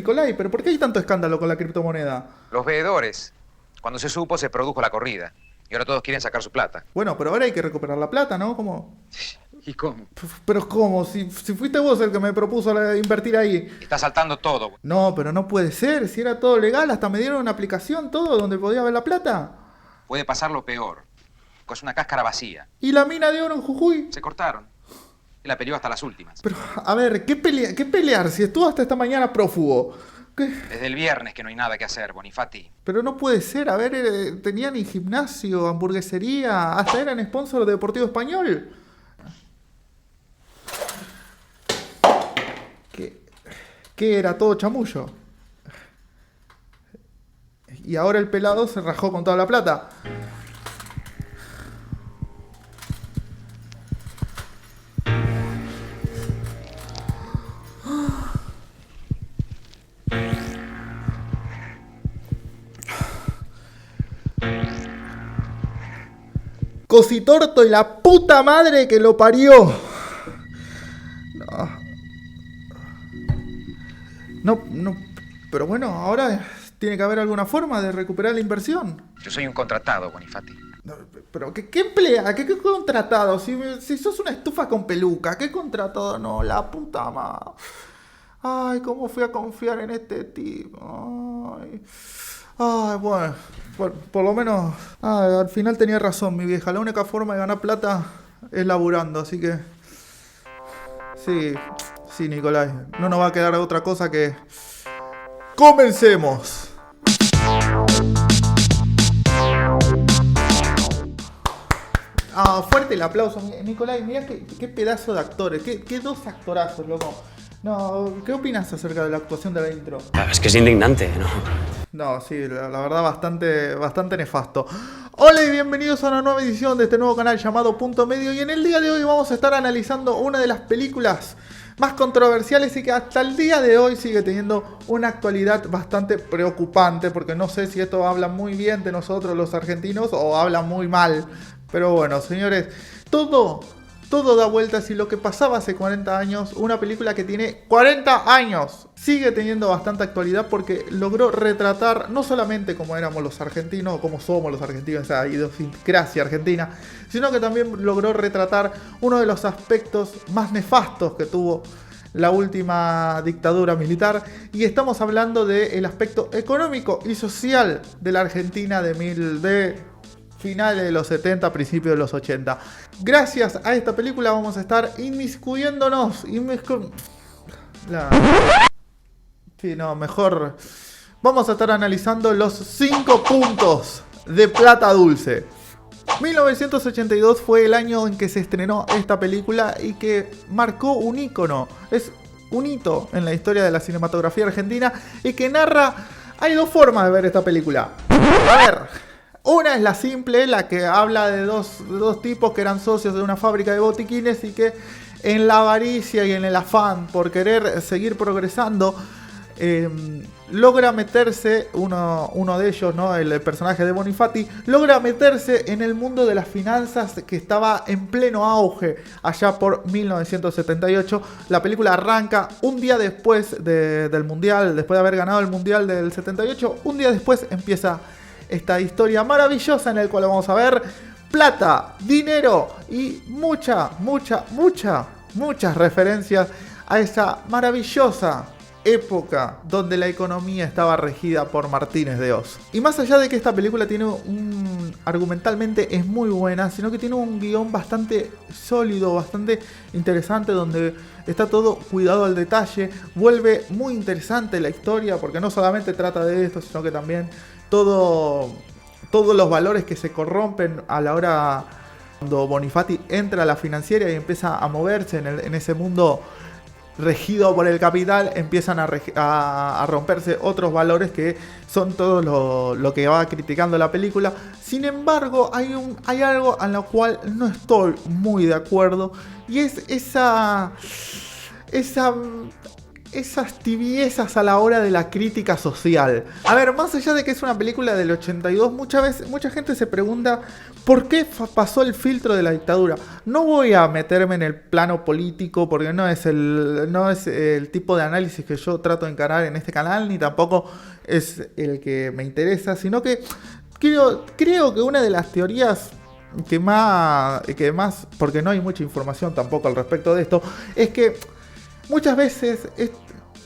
Nicolai, pero ¿por qué hay tanto escándalo con la criptomoneda? Los veedores. Cuando se supo, se produjo la corrida. Y ahora todos quieren sacar su plata. Bueno, pero ahora hay que recuperar la plata, ¿no? ¿Cómo? ¿Y cómo? Pero ¿cómo? Si fuiste vos el que me propuso invertir ahí. Está saltando todo. No, pero no puede ser. Si era todo legal, hasta me dieron una aplicación, todo, donde podía ver la plata. Puede pasar lo peor. Es una cáscara vacía. ¿Y la mina de oro en Jujuy? Se cortaron. Y la peleó hasta las últimas. Pero, a ver, ¿qué pelear? Si estuvo hasta esta mañana prófugo. ¿Qué? Desde el viernes que no hay nada que hacer, Bonifati. Pero no puede ser. A ver, tenían gimnasio, hamburguesería, hasta eran sponsor de Deportivo Español. ¿Qué era? Todo chamullo. Y ahora el pelado se rajó con toda la plata. Cositorto y la puta madre que lo parió. No, pero bueno, ahora tiene que haber alguna forma de recuperar la inversión. Yo soy un contratado, Bonifati. Pero ¿qué emplea? ¿Qué contratado? Si sos una estufa con peluca, ¿qué contratado? No, la puta madre. Ay, ¿cómo fui a confiar en este tipo? Ay, bueno, por lo menos al final tenía razón mi vieja. La única forma de ganar plata es laburando, así que... Sí, Nicolai. No nos va a quedar otra cosa que... ¡Comencemos! Fuerte el aplauso. Nicolai, mirá qué pedazo de actores. Qué dos actorazos, loco. No, ¿qué opinas acerca de la actuación de la intro? Es que es indignante, ¿no? No, sí, la verdad bastante nefasto. Hola y bienvenidos a una nueva edición de este nuevo canal llamado Punto Medio. Y en el día de hoy vamos a estar analizando una de las películas más controversiales y que hasta el día de hoy sigue teniendo una actualidad bastante preocupante. Porque no sé si esto habla muy bien de nosotros los argentinos o habla muy mal. Pero bueno, señores, todo da vueltas y lo que pasaba hace 40 años, una película que tiene 40 años, sigue teniendo bastante actualidad porque logró retratar no solamente cómo éramos los argentinos o cómo somos los argentinos, esa idiosincrasia argentina, sino que también logró retratar uno de los aspectos más nefastos que tuvo la última dictadura militar, y estamos hablando del aspecto económico y social de la Argentina de finales de los 70, principios de los 80. Gracias a esta película vamos a estar inmiscuyéndonos. Mejor. Vamos a estar analizando los 5 puntos de Plata Dulce. 1982 fue el año en que se estrenó esta película y que marcó un ícono. Es un hito en la historia de la cinematografía argentina y que narra... Hay dos formas de ver esta película. A ver... Una es la simple, la que habla de dos tipos que eran socios de una fábrica de botiquines y que en la avaricia y en el afán por querer seguir progresando, logra meterse, uno de ellos, ¿no? El personaje de Bonifati, logra meterse en el mundo de las finanzas que estaba en pleno auge allá por 1978. La película arranca un día después del Mundial, después de haber ganado el Mundial del 78, un día después empieza esta historia maravillosa en la cual vamos a ver plata, dinero y muchas referencias a esa maravillosa época donde la economía estaba regida por Martínez de Oz. Y más allá de que esta película tiene argumentalmente es muy buena, sino que tiene un guión bastante sólido, bastante interesante, donde está todo cuidado al detalle, vuelve muy interesante la historia, porque no solamente trata de esto, sino que también todos los valores que se corrompen a la hora cuando Bonifati entra a la financiera y empieza a moverse en ese mundo regido por el capital, empiezan a romperse otros valores que son todo lo que va criticando la película. Sin embargo, hay algo en lo cual no estoy muy de acuerdo, y es esa esas tibiezas a la hora de la crítica social. A ver, más allá de que es una película del 82, mucha gente se pregunta por qué pasó el filtro de la dictadura. No voy a meterme en el plano político porque no es el tipo de análisis que yo trato de encarar en este canal, ni tampoco es el que me interesa, sino que creo que una de las teorías que más, porque no hay mucha información tampoco al respecto de esto, es que muchas veces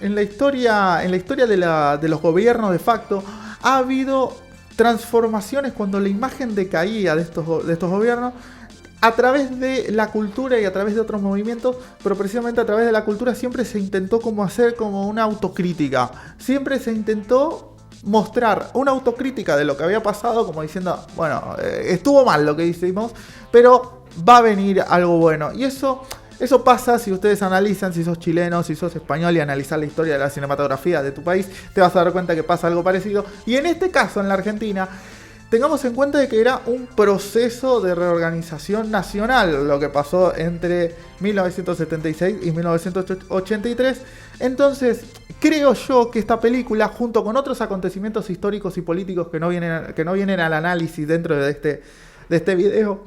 en la historia de los gobiernos de facto ha habido transformaciones cuando la imagen decaía de estos gobiernos a través de la cultura y a través de otros movimientos, pero precisamente a través de la cultura siempre se intentó hacer como una autocrítica, siempre se intentó mostrar una autocrítica de lo que había pasado, como diciendo, bueno, estuvo mal lo que hicimos, pero va a venir algo bueno. Y eso pasa si ustedes analizan, si sos chileno, si sos español y analizar la historia de la cinematografía de tu país, te vas a dar cuenta que pasa algo parecido. Y en este caso, en la Argentina, tengamos en cuenta de que era un proceso de reorganización nacional lo que pasó entre 1976 y 1983. Entonces, creo yo que esta película, junto con otros acontecimientos históricos y políticos que no vienen al análisis dentro de este video,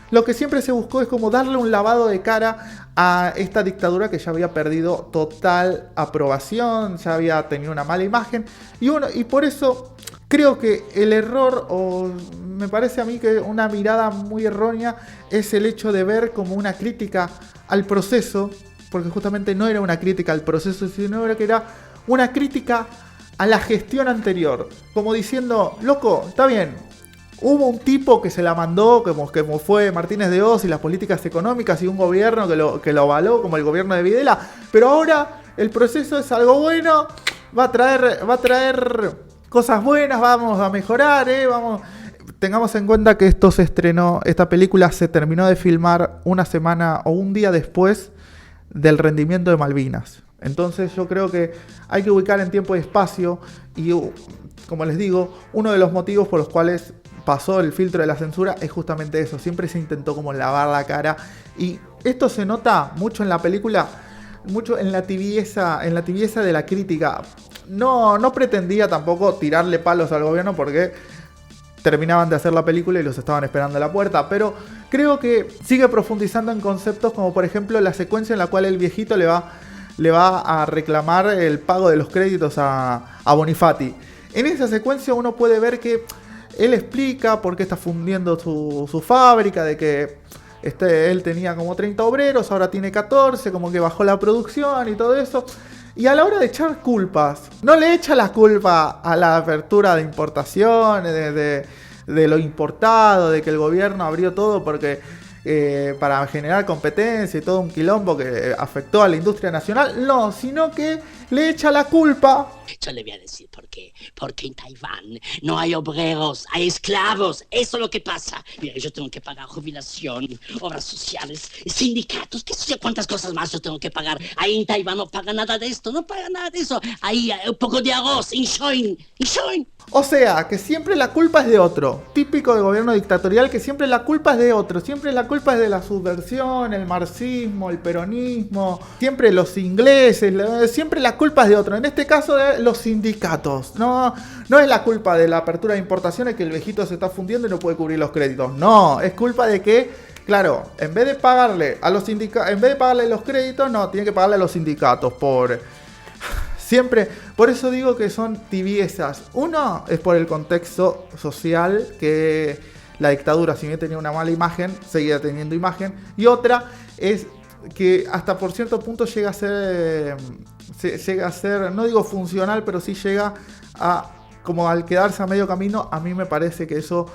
lo que siempre se buscó es como darle un lavado de cara a esta dictadura que ya había perdido total aprobación, ya había tenido una mala imagen, y por eso creo que el error, o me parece a mí que una mirada muy errónea, es el hecho de ver como una crítica al proceso, porque justamente no era una crítica al proceso, sino que era una crítica a la gestión anterior, como diciendo, loco, está bien, hubo un tipo que se la mandó, como fue Martínez de Oz y las políticas económicas, y un gobierno que lo avaló, como el gobierno de Videla, pero ahora el proceso es algo bueno, va a traer cosas buenas, vamos a mejorar, vamos. Tengamos en cuenta que esta película se terminó de filmar una semana o un día después del rendimiento de Malvinas. Entonces yo creo que hay que ubicar en tiempo y espacio, y como les digo, uno de los motivos por los cuales pasó el filtro de la censura es justamente eso. Siempre se intentó como lavar la cara, y esto se nota mucho en la película, mucho en la tibieza de la crítica. No pretendía tampoco tirarle palos al gobierno porque terminaban de hacer la película y los estaban esperando a la puerta, pero creo que sigue profundizando en conceptos como por ejemplo la secuencia en la cual el viejito le va a reclamar el pago de los créditos a Bonifati. En esa secuencia uno puede ver que él explica por qué está fundiendo su fábrica, de que él tenía como 30 obreros, ahora tiene 14, como que bajó la producción y todo eso. Y a la hora de echar culpas, no le echa la culpa a la apertura de importaciones, de lo importado, de que el gobierno abrió todo porque para generar competencia y todo un quilombo que afectó a la industria nacional. No, sino que le echa la culpa. Yo le voy a decir por qué. Porque en Taiwán no hay obreros, hay esclavos. Eso es lo que pasa. Mira, yo tengo que pagar jubilación, obras sociales, sindicatos, qué sé yo, cuántas cosas más yo tengo que pagar. Ahí en Taiwán no paga nada de esto, no paga nada de eso. Ahí hay un poco de arroz, inshoin. O sea, que siempre la culpa es de otro. Típico de gobierno dictatorial, que siempre la culpa es de otro. Siempre la culpa es de la subversión, el marxismo, el peronismo. Siempre los ingleses, siempre la culpa es de otro. En este caso de los sindicatos. No es la culpa de la apertura de importaciones que el viejito se está fundiendo y no puede cubrir los créditos. No, es culpa de que, claro, en vez de pagarle los créditos, no, tiene que pagarle a los sindicatos por... Siempre, por eso digo que son tibiezas. Uno es por el contexto social, que la dictadura, si bien tenía una mala imagen, seguía teniendo imagen. Y otra es que hasta por cierto punto llega a ser, no digo funcional, pero sí llega a, como al quedarse a medio camino. A mí me parece que eso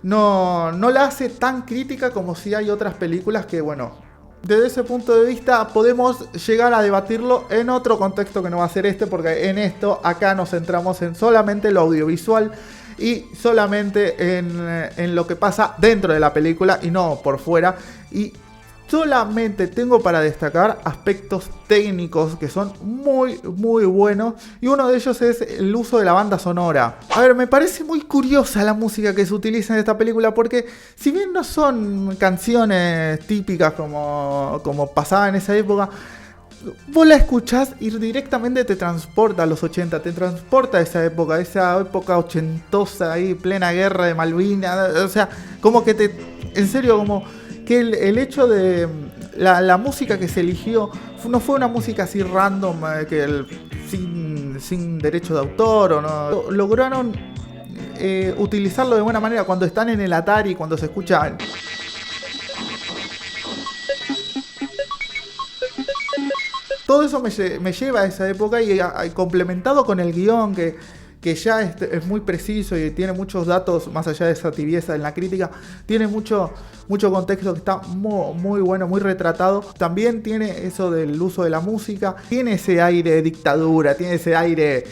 no la hace tan crítica como si hay otras películas que, bueno... Desde ese punto de vista podemos llegar a debatirlo en otro contexto que no va a ser este, porque en esto acá nos centramos en solamente lo audiovisual y solamente en lo que pasa dentro de la película y no por fuera. Y solamente tengo para destacar aspectos técnicos que son muy muy buenos, y uno de ellos es el uso de la banda sonora. A ver, me parece muy curiosa la música que se utiliza en esta película, porque si bien no son canciones típicas como pasaba en esa época, vos la escuchás y directamente te transporta a los 80, te transporta a esa época ochentosa ahí, plena guerra de Malvinas, o sea, como que en serio, como que el hecho de la música que se eligió no fue una música así random, sin derecho de autor, o no, lograron utilizarlo de buena manera cuando están en el Atari, cuando se escuchan. Todo eso me lleva a esa época y complementado con el guión que ya es muy preciso y tiene muchos datos más allá de esa tibieza en la crítica, tiene mucho contexto que está muy bueno, muy retratado. También tiene eso del uso de la música, tiene ese aire de dictadura, tiene ese aire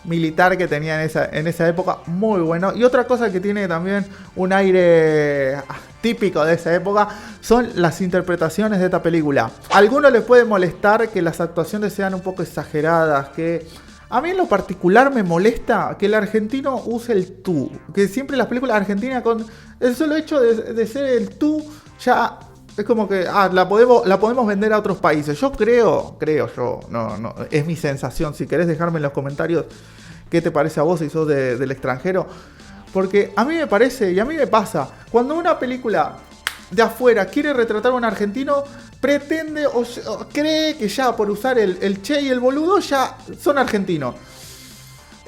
militar que tenía en esa época, muy bueno. Y otra cosa que tiene también un aire típico de esa época son las interpretaciones de esta película. A algunos les puede molestar que las actuaciones sean un poco exageradas, que a mí en lo particular me molesta que el argentino use el tú, que siempre las películas argentinas con el solo hecho de ser el tú ya es como que la podemos vender a otros países. Yo creo yo, no, es mi sensación. Si querés dejarme en los comentarios qué te parece a vos si sos del extranjero. Porque a mí me parece, y a mí me pasa, cuando una película de afuera quiere retratar a un argentino, pretende o cree que ya por usar el che y el boludo ya son argentinos.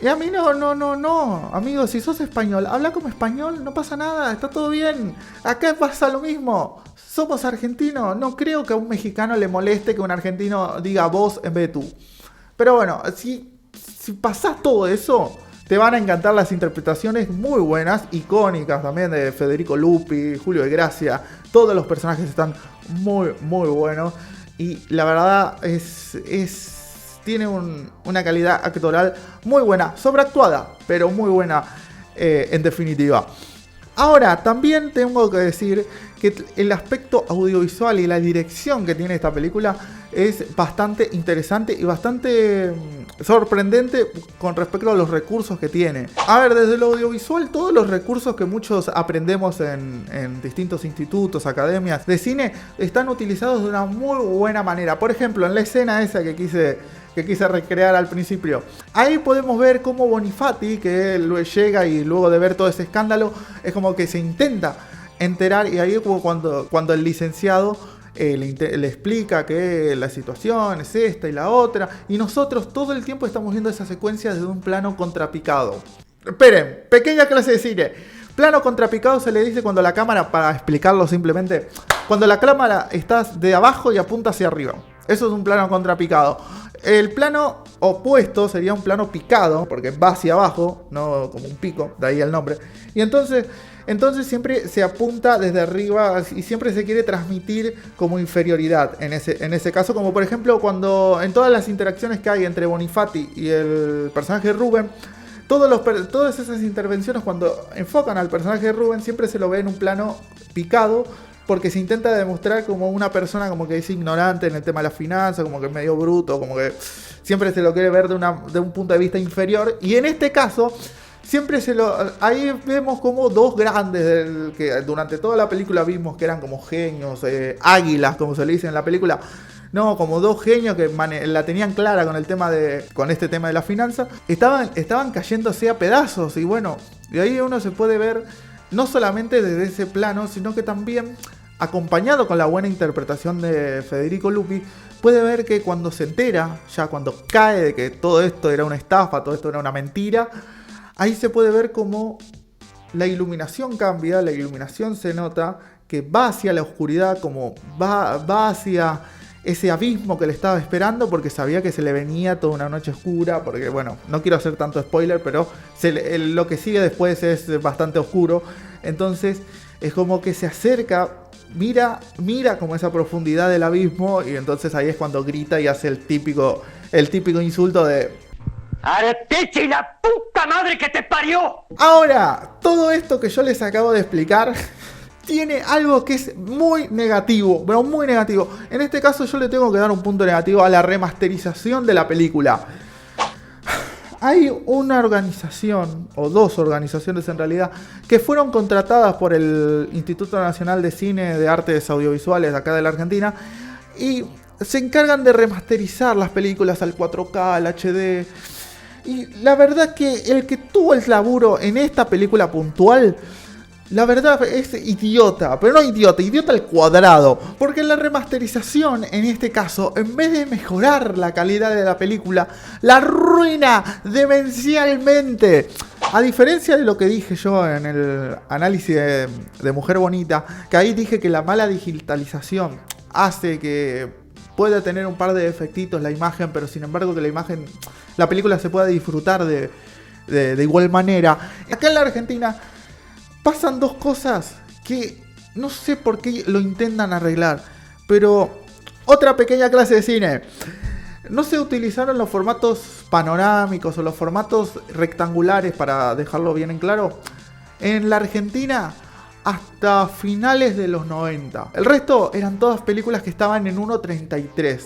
Y a mí no, amigo, si sos español, habla como español, no pasa nada, está todo bien. Acá pasa lo mismo, somos argentinos, no creo que a un mexicano le moleste que un argentino diga vos en vez de tú. Pero bueno, si pasás todo eso, te van a encantar las interpretaciones muy buenas, icónicas también de Federico Lupi, Julio de Gracia. Todos los personajes están muy buenos. Y la verdad tiene una calidad actoral muy buena, sobreactuada, pero muy buena en definitiva. Ahora, también tengo que decir que el aspecto audiovisual y la dirección que tiene esta película es bastante interesante y bastante sorprendente con respecto a los recursos que tiene. A ver, desde lo audiovisual, todos los recursos que muchos aprendemos en distintos institutos, academias de cine, están utilizados de una muy buena manera. Por ejemplo, en la escena esa que quise recrear al principio, ahí podemos ver cómo Bonifati, que llega y luego de ver todo ese escándalo, es como que se intenta enterar, y ahí es como cuando el licenciado le explica que la situación es esta y la otra, y nosotros todo el tiempo estamos viendo esa secuencia desde un plano contrapicado. Esperen, pequeña clase de cine. Plano contrapicado se le dice cuando la cámara, para explicarlo simplemente, cuando la cámara está de abajo y apunta hacia arriba. Eso es un plano contrapicado. El plano opuesto sería un plano picado, porque va hacia abajo, no como un pico, de ahí el nombre. Y entonces siempre se apunta desde arriba y siempre se quiere transmitir como inferioridad en ese caso, como por ejemplo cuando en todas las interacciones que hay entre Bonifati y el personaje de Rubén, todas esas intervenciones cuando enfocan al personaje de Rubén siempre se lo ve en un plano picado, porque se intenta demostrar como una persona como que es ignorante en el tema de la finanza, como que es medio bruto, como que siempre se lo quiere ver de un punto de vista inferior. Y en este caso, ahí vemos como dos grandes, que durante toda la película vimos que eran como genios, águilas, como se le dice en la película. No, como dos genios que la tenían clara con este tema de la finanza. Estaban cayéndose a pedazos. Y bueno, de ahí uno se puede ver no solamente desde ese plano, sino que también, acompañado con la buena interpretación de Federico Lupi, puede ver que cuando se entera, ya cuando cae de que todo esto era una estafa, todo esto era una mentira, ahí se puede ver cómo la iluminación cambia, la iluminación se nota que va hacia la oscuridad, como va hacia ese abismo que le estaba esperando, porque sabía que se le venía toda una noche oscura, porque bueno, no quiero hacer tanto spoiler, pero lo que sigue después es bastante oscuro. Entonces es como que se acerca, mira como esa profundidad del abismo, y entonces ahí es cuando grita y hace el típico insulto de ¡Arrepiche la puta madre que te parió! Ahora, todo esto que yo les acabo de explicar tiene algo que es muy negativo, pero muy negativo. En este caso yo le tengo que dar un punto negativo a la remasterización de la película. Hay una organización, o dos organizaciones en realidad, que fueron contratadas por el Instituto Nacional de Cine de Artes Audiovisuales de acá de la Argentina, y se encargan de remasterizar las películas al 4K, al HD. Y la verdad que el que tuvo el laburo en esta película puntual, la verdad es idiota, pero no idiota, idiota al cuadrado. Porque la remasterización, en este caso, en vez de mejorar la calidad de la película, la arruina demencialmente. A diferencia de lo que dije yo en el análisis de Mujer Bonita, que ahí dije que la mala digitalización hace que pueda tener un par de efectitos la imagen, pero sin embargo que la película se pueda disfrutar de igual manera. Acá en la Argentina pasan dos cosas que no sé por qué lo intentan arreglar, pero otra pequeña clase de cine. No se utilizaron los formatos panorámicos o los formatos rectangulares, para dejarlo bien en claro, en la Argentina hasta finales de los 90. El resto eran todas películas que estaban en 1.33.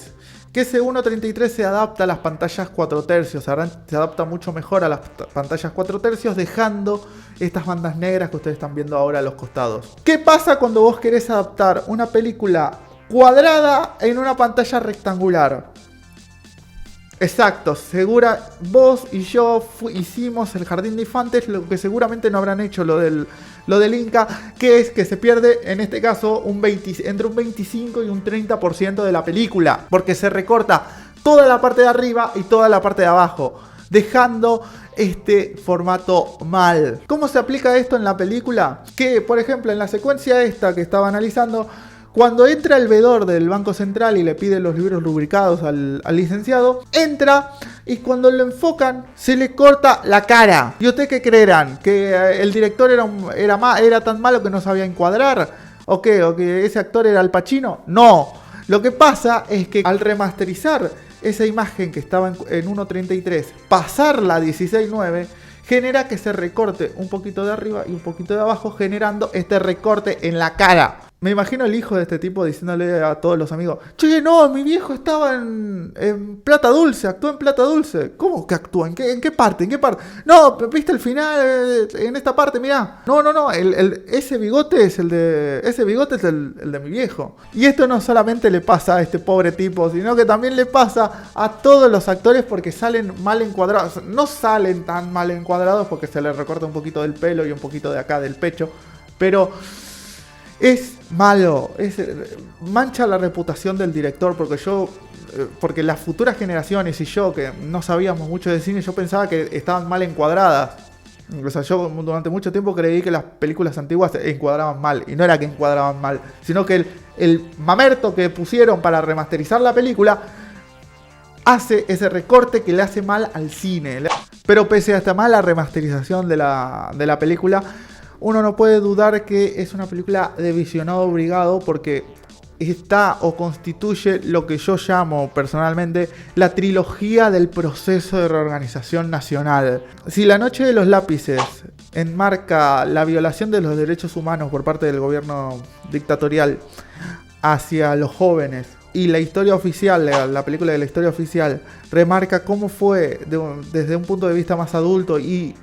Que ese 1.33 se adapta a las pantallas 4 tercios, se adapta mucho mejor a las pantallas 4 tercios, dejando estas bandas negras que ustedes están viendo ahora a los costados. ¿Qué pasa cuando vos querés adaptar una película cuadrada en una pantalla rectangular? Exacto, vos y yo hicimos el Jardín de Infantes, lo que seguramente no habrán hecho lo del Inca, que es que se pierde, en este caso, entre un 25 y un 30% de la película, porque se recorta toda la parte de arriba y toda la parte de abajo, dejando este formato mal. ¿Cómo se aplica esto en la película? Que, por ejemplo, en la secuencia esta que estaba analizando, cuando entra el veedor del Banco Central y le pide los libros rubricados al licenciado, entra y cuando lo enfocan se le corta la cara. ¿Y ustedes qué creerán? ¿Que el director era tan malo que no sabía encuadrar? ¿O qué? ¿O que ese actor era Al Pacino? No. Lo que pasa es que al remasterizar esa imagen que estaba en 1.33, pasarla a 16.9, genera que se recorte un poquito de arriba y un poquito de abajo, generando este recorte en la cara. Me imagino el hijo de este tipo diciéndole a todos los amigos: che, no, mi viejo estaba en Plata Dulce, actuó en Plata Dulce. ¿Cómo que actúa? ¿En qué parte? ¿En qué parte? No, ¿viste el final? En esta parte, mirá. No, ese bigote es el de mi viejo. Y esto no solamente le pasa a este pobre tipo, sino que también le pasa a todos los actores porque salen mal encuadrados. No salen tan mal encuadrados porque se les recorta un poquito del pelo y un poquito de acá del pecho, pero es malo, mancha la reputación del director, porque las futuras generaciones y yo, que no sabíamos mucho de cine, yo pensaba que estaban mal encuadradas. O sea, yo durante mucho tiempo creí que las películas antiguas encuadraban mal, y no era que encuadraban mal, sino que el mamerto que pusieron para remasterizar la película hace ese recorte que le hace mal al cine. Pero pese a esta mala remasterización de la película, uno no puede dudar que es una película de visionado obligado, porque está o constituye lo que yo llamo personalmente la trilogía del proceso de reorganización nacional. Si La Noche de los Lápices enmarca la violación de los derechos humanos por parte del gobierno dictatorial hacia los jóvenes, y la historia oficial, la película de la historia oficial, remarca cómo fue desde un punto de vista más adulto y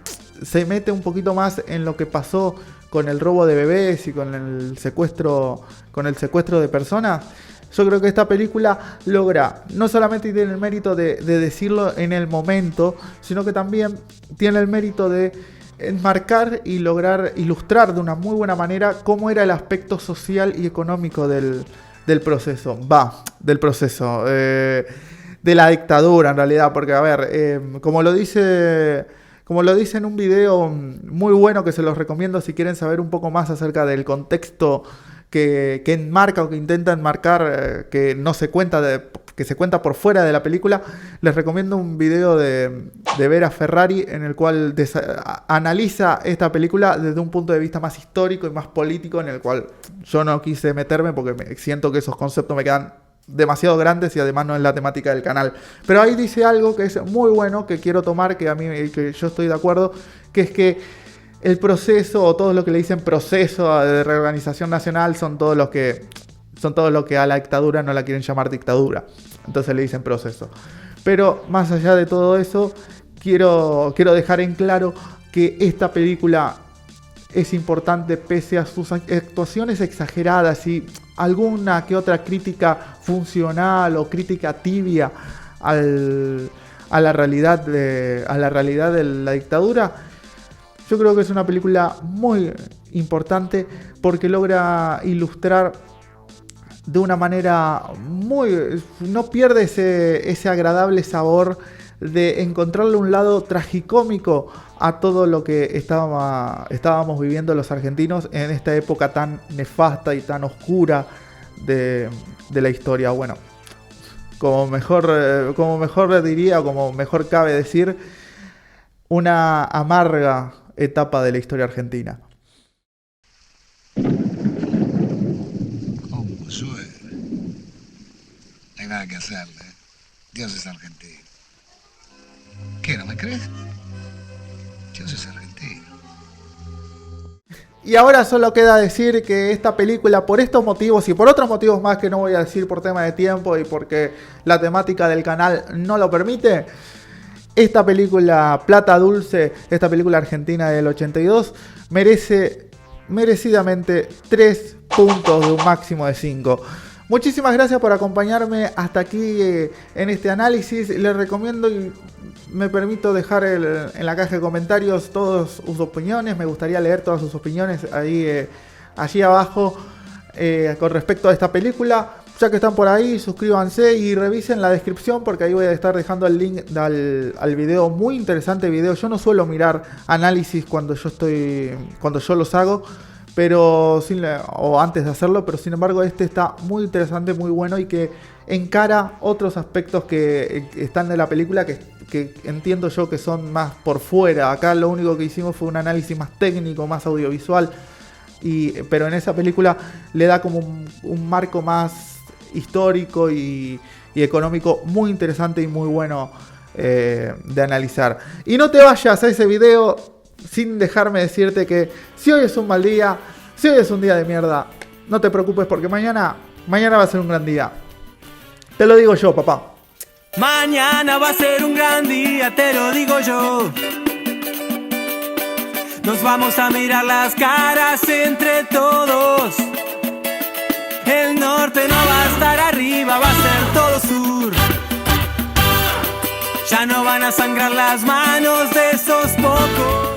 se mete un poquito más en lo que pasó con el robo de bebés y con el secuestro de personas, yo creo que esta película logra, no solamente tiene el mérito de decirlo en el momento, sino que también tiene el mérito de enmarcar y lograr ilustrar de una muy buena manera cómo era el aspecto social y económico del proceso, de la dictadura en realidad, porque a ver, como lo dice en un video muy bueno que se los recomiendo si quieren saber un poco más acerca del contexto que enmarca o que intenta enmarcar, que no se cuenta, que se cuenta por fuera de la película, les recomiendo un video de Vera Ferrari en el cual analiza esta película desde un punto de vista más histórico y más político, en el cual yo no quise meterme porque siento que esos conceptos me quedan demasiado grandes y además no es la temática del canal. Pero ahí dice algo que es muy bueno, que quiero tomar, que yo estoy de acuerdo, que es que el proceso, o todo lo que le dicen proceso de reorganización nacional, son todos los que a la dictadura no la quieren llamar dictadura, entonces le dicen proceso. Pero más allá de todo eso, quiero dejar en claro que esta película es importante pese a sus actuaciones exageradas y alguna que otra crítica funcional o crítica tibia a la realidad de la dictadura. Yo creo que es una película muy importante porque logra ilustrar de una manera no pierde ese agradable sabor de encontrarle un lado tragicómico a todo lo que estábamos viviendo los argentinos en esta época tan nefasta y tan oscura de la historia. Bueno, como mejor diría, o como mejor cabe decir, una amarga etapa de la historia argentina. No hay nada que hacerle. Dios es argentino. ¿Qué, no me crees? Dios es argentino. Y ahora solo queda decir que esta película, por estos motivos y por otros motivos más que no voy a decir por tema de tiempo y porque la temática del canal no lo permite, esta película Plata Dulce, esta película argentina del 82, merece merecidamente 3 puntos de un máximo de 5. Muchísimas gracias por acompañarme hasta aquí en este análisis. Les recomiendo y me permito dejar en la caja de comentarios todas sus opiniones. Me gustaría leer todas sus opiniones allí abajo con respecto a esta película. Ya que están por ahí, suscríbanse y revisen la descripción porque ahí voy a estar dejando el link al video. Muy interesante video. Yo no suelo mirar análisis cuando yo los hago, pero o antes de hacerlo, pero sin embargo este está muy interesante, muy bueno y que encara otros aspectos que están de la película que entiendo yo que son más por fuera. Acá lo único que hicimos fue un análisis más técnico, más audiovisual, pero en esa película le da como un marco más histórico y económico muy interesante y muy bueno de analizar. Y no te vayas a ese video sin dejarme decirte que si hoy es un mal día, si hoy es un día de mierda, no te preocupes porque mañana va a ser un gran día. Te lo digo yo, papá. Mañana va a ser un gran día, te lo digo yo. Nos vamos a mirar las caras entre todos. El norte no va a estar arriba, va a ser todo sur. Ya no van a sangrar las manos de esos pocos.